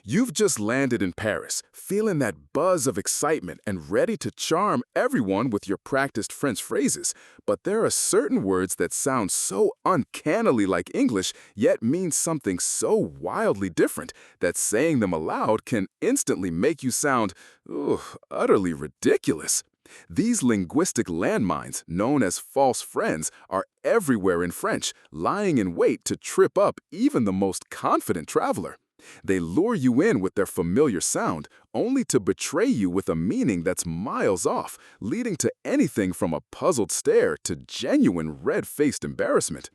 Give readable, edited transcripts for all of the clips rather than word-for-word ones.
You've just landed in Paris, feeling that buzz of excitement and ready to charm everyone with your practiced French phrases. But there are certain words that sound so uncannily like English, yet mean something so wildly different that saying them aloud can instantly make you sound, utterly ridiculous. These linguistic landmines, known as false friends, are everywhere in French, lying in wait to trip up even the most confident traveler. They lure you in with their familiar sound, only to betray you with a meaning that's miles off, leading to anything from a puzzled stare to genuine red-faced embarrassment.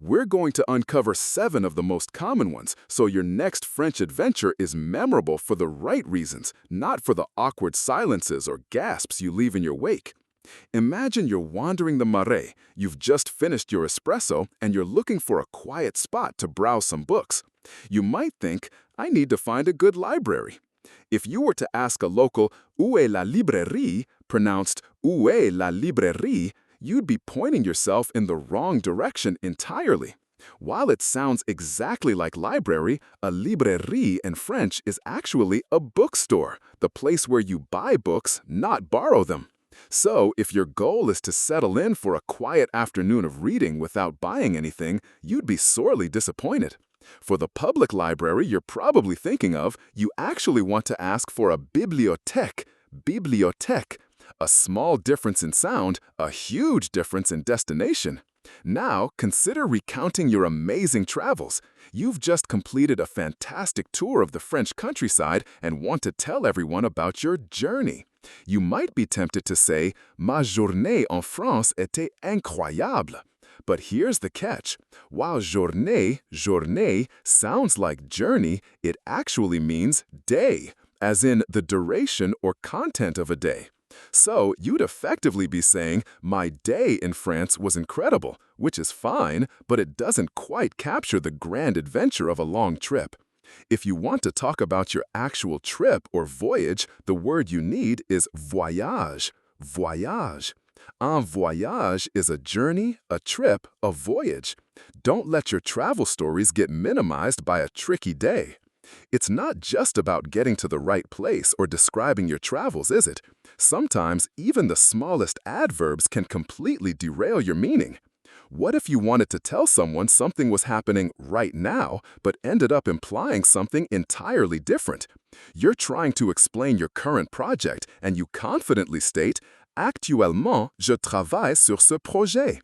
We're going to uncover 7 of the most common ones, so your next French adventure is memorable for the right reasons, not for the awkward silences or gasps you leave in your wake. Imagine you're wandering the Marais, you've just finished your espresso, and you're looking for a quiet spot to browse some books. You might think, I need to find a good library. If you were to ask a local, où est la librairie, pronounced où est la librairie, you'd be pointing yourself in the wrong direction entirely. While it sounds exactly like library, a librairie in French is actually a bookstore, the place where you buy books, not borrow them. So, if your goal is to settle in for a quiet afternoon of reading without buying anything, you'd be sorely disappointed. For the public library you're probably thinking of, you actually want to ask for a bibliothèque, bibliothèque. A small difference in sound, a huge difference in destination. Now, consider recounting your amazing travels. You've just completed a fantastic tour of the French countryside and want to tell everyone about your journey. You might be tempted to say, Ma journée en France était incroyable. But here's the catch. While journée sounds like journey, it actually means day, as in the duration or content of a day. So you'd effectively be saying, my day in France was incredible, which is fine, but it doesn't quite capture the grand adventure of a long trip. If you want to talk about your actual trip or voyage, the word you need is voyage, voyage. Un voyage is a journey, a trip, a voyage. Don't let your travel stories get minimized by a tricky day. It's not just about getting to the right place or describing your travels, is it? Sometimes even the smallest adverbs can completely derail your meaning. What if you wanted to tell someone something was happening right now, but ended up implying something entirely different? You're trying to explain your current project, and you confidently state, Actuellement, je travaille sur ce projet.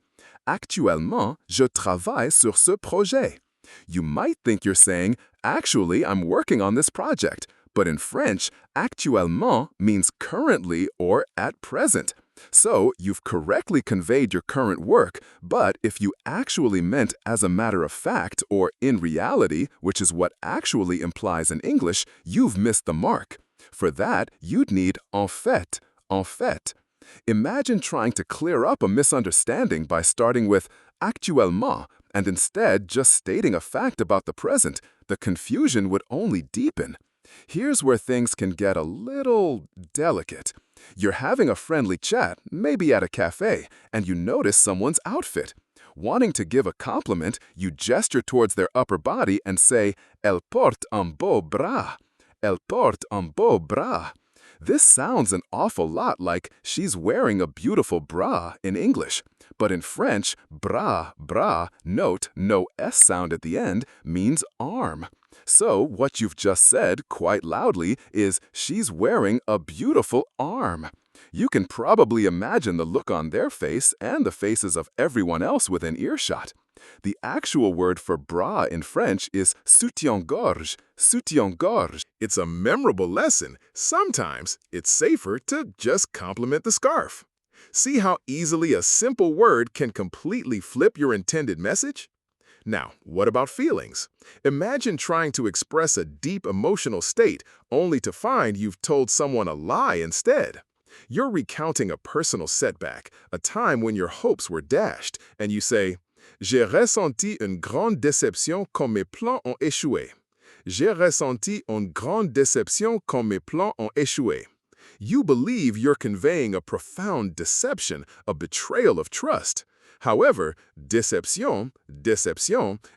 Actuellement, je travaille sur ce projet. You might think you're saying, actually, I'm working on this project. But in French, actuellement means currently or at present. So you've correctly conveyed your current work, but if you actually meant as a matter of fact or in reality, which is what actually implies in English, you've missed the mark. For that, you'd need en fait, en fait. Imagine trying to clear up a misunderstanding by starting with actuellement and instead just stating a fact about the present. The confusion would only deepen. Here's where things can get a little delicate. You're having a friendly chat, maybe at a cafe, and you notice someone's outfit. Wanting to give a compliment, you gesture towards their upper body and say, Elle porte un beau bras. Elle porte un beau bras. This sounds an awful lot like she's wearing a beautiful bra in English. But in French, bras, note, no S sound at the end, means arm. So what you've just said, quite loudly, is she's wearing a beautiful arm. You can probably imagine the look on their face and the faces of everyone else within earshot. The actual word for bra in French is soutien-gorge, soutien-gorge. It's a memorable lesson. Sometimes it's safer to just compliment the scarf. See how easily a simple word can completely flip your intended message? Now, what about feelings? Imagine trying to express a deep emotional state only to find you've told someone a lie instead. You're recounting a personal setback, a time when your hopes were dashed, and you say, J'ai ressenti une grande déception quand mes plans ont échoué. J'ai ressenti une grande déception quand mes plans ont échoué. You believe you're conveying a profound deception, a betrayal of trust. However, déception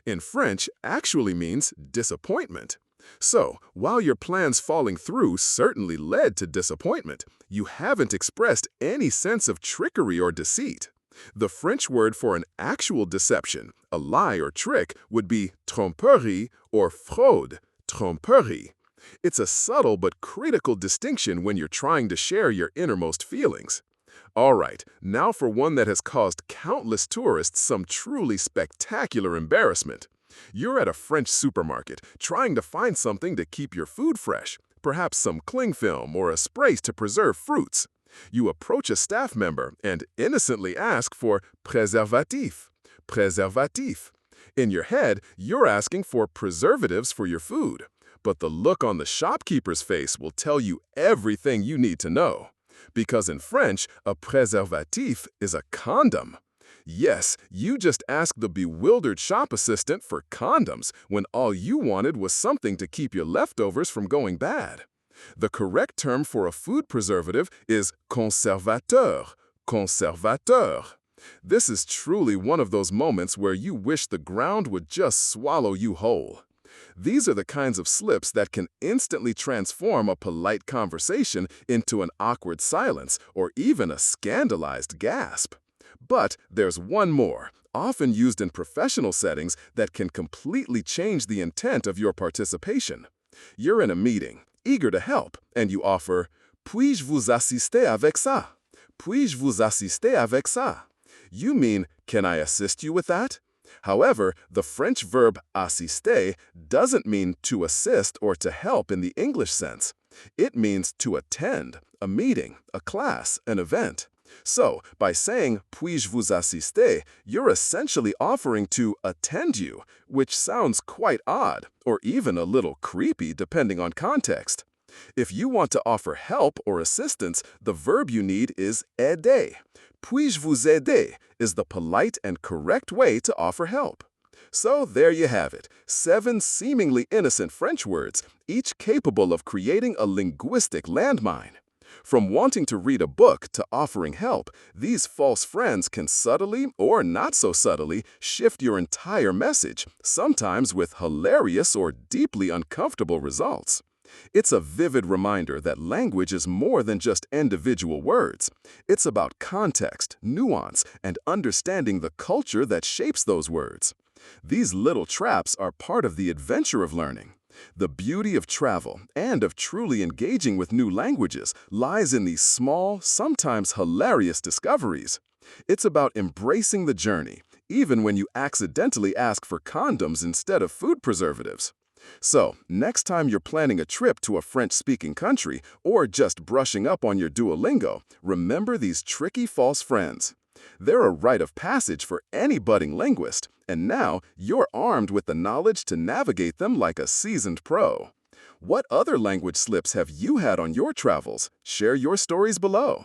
in French actually means disappointment. So, while your plans falling through certainly led to disappointment, you haven't expressed any sense of trickery or deceit. The French word for an actual deception, a lie or trick, would be tromperie or fraude, tromperie. It's a subtle but critical distinction when you're trying to share your innermost feelings. All right, now for one that has caused countless tourists some truly spectacular embarrassment. You're at a French supermarket trying to find something to keep your food fresh, perhaps some cling film or a spray to preserve fruits. You approach a staff member and innocently ask for préservatif. Préservatif. In your head, you're asking for preservatives for your food. But the look on the shopkeeper's face will tell you everything you need to know. Because in French, a préservatif is a condom. Yes, you just asked the bewildered shop assistant for condoms when all you wanted was something to keep your leftovers from going bad. The correct term for a food preservative is conservateur, conservateur. This is truly one of those moments where you wish the ground would just swallow you whole. These are the kinds of slips that can instantly transform a polite conversation into an awkward silence or even a scandalized gasp. But there's one more, often used in professional settings, that can completely change the intent of your participation. You're in a meeting, eager to help, and you offer, "Puis-je vous assister avec ça? Puis-je vous assister avec ça?" You mean, "Can I assist you with that?" However, the French verb assister doesn't mean to assist or to help in the English sense. It means to attend, a meeting, a class, an event. So, by saying, "Puis-je vous assister," you're essentially offering to attend you, which sounds quite odd, or even a little creepy depending on context. If you want to offer help or assistance, the verb you need is aider. "Puis-je vous aider" is the polite and correct way to offer help. So there you have it, 7 seemingly innocent French words, each capable of creating a linguistic landmine. From wanting to read a book to offering help, these false friends can subtly, or not so subtly, shift your entire message, sometimes with hilarious or deeply uncomfortable results. It's a vivid reminder that language is more than just individual words. It's about context, nuance, and understanding the culture that shapes those words. These little traps are part of the adventure of learning. The beauty of travel and of truly engaging with new languages lies in these small, sometimes hilarious discoveries. It's about embracing the journey, even when you accidentally ask for condoms instead of food preservatives. So, next time you're planning a trip to a French-speaking country or just brushing up on your Duolingo, remember these tricky false friends. They're a rite of passage for any budding linguist, and now you're armed with the knowledge to navigate them like a seasoned pro. What other language slips have you had on your travels? Share your stories below.